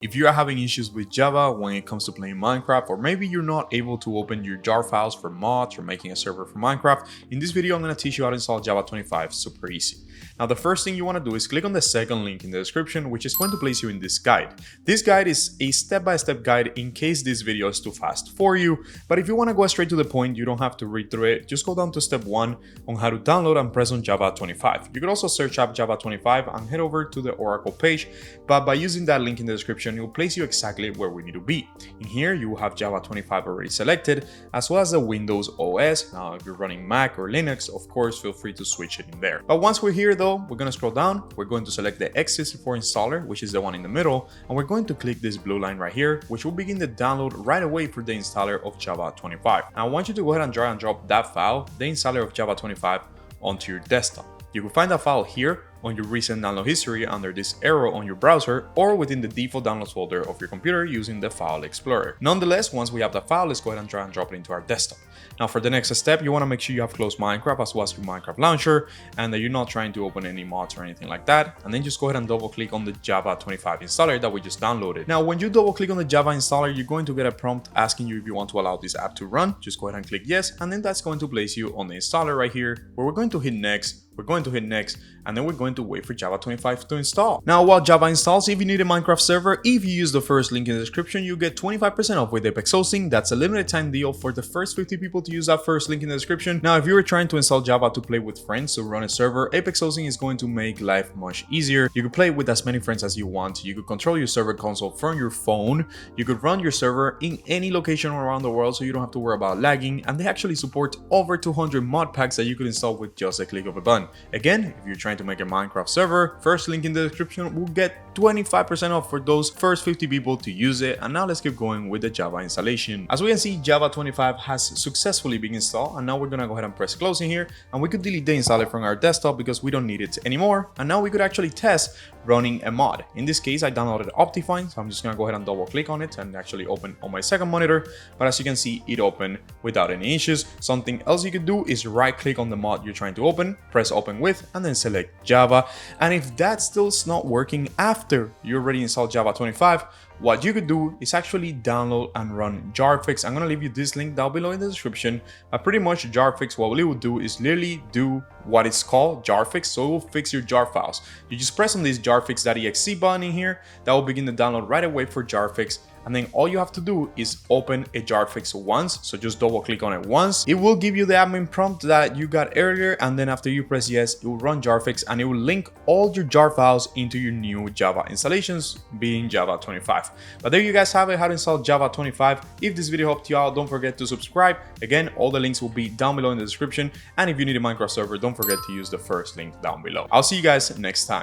If you are having issues with Java when it comes to playing Minecraft, or maybe you're not able to open your jar files for mods or making a server for Minecraft, in this video I'm going to teach you how to install Java 25 super easy. Now the first thing you want to do is click on the second link in the description, which is going to place you in this guide. This guide is a step-by-step guide in case this video is too fast for you, but if you want to go straight to the point, you don't have to read through it. Just go down to step 1 on how to download and press on Java 25. You can also search up Java 25 and head over to the Oracle page, but by using that link in the description, it will place you exactly where we need to be. In here, you will have Java 25 already selected, as well as the Windows OS. Now, if you're running Mac or Linux, of course, feel free to switch it in there. But once we're here though, we're going to scroll down. We're going to select the x64 installer, which is the one in the middle, and we're going to click this blue line right here, which will begin the download right away for the installer of Java 25. Now, I want you to go ahead and drag and drop that file, the installer of Java 25, onto your desktop. You can find that file here on your recent download history under this arrow on your browser, or within the default downloads folder of your computer using the File Explorer. Nonetheless, once we have the file, let's go ahead and drag and drop it into our desktop. Now for the next step, you want to make sure you have closed Minecraft as well as your Minecraft launcher, and that you're not trying to open any mods or anything like that. And then just go ahead and double click on the Java 25 installer that we just downloaded. Now when you double click on the Java installer, you're going to get a prompt asking you if you want to allow this app to run. Just go ahead and click yes, and then that's going to place you on the installer right here, where we're going to hit next. We're going to hit next, and then we're going to wait for Java 25 to install. Now, while Java installs, if you need a Minecraft server, if you use the first link in the description, you get 25% off with Apex Hosting. That's a limited time deal for the first 50 people to use that first link in the description. Now, if you were trying to install Java to play with friends to run a server, Apex Hosting is going to make life much easier. You could play with as many friends as you want. You could control your server console from your phone. You could run your server in any location around the world, so you don't have to worry about lagging. And they actually support over 200 mod packs that you could install with just a click of a button. Again, if you're trying to make a Minecraft server, first link in the description will get 25% off for those first 50 people to use it. And now let's keep going with the Java installation. As we can see, Java 25 has successfully been installed, and now we're gonna go ahead and press close in here, and we could delete the installer from our desktop because we don't need it anymore. And now we could actually test running a mod. In this case, I downloaded Optifine, so I'm just gonna go ahead and double click on it and actually open on my second monitor. But as you can see, it opened without any issues. Something else you could do is right click on the mod you're trying to open, press open with, and then select Java. And if that still's not working after you already installed Java 25, what you could do is actually download and run Jarfix. I'm gonna leave you this link down below in the description. Pretty much Jarfix, what it will do is literally do what it's called Jarfix, so it will fix your jar files. You just press on this jarfix.exe button in here, that will begin the download right away for Jarfix. And then all you have to do is open a Jarfix once, so just double click on it once. It will give you the admin prompt that you got earlier, and then after you press yes, it will run Jarfix and it will link all your jar files into your new Java installations, being Java 25. But there you guys have it, how to install Java 25. If this video helped you out, don't forget to subscribe. Again, all the links will be down below in the description. And if you need a Minecraft server, don't forget to use the first link down below. I'll see you guys next time.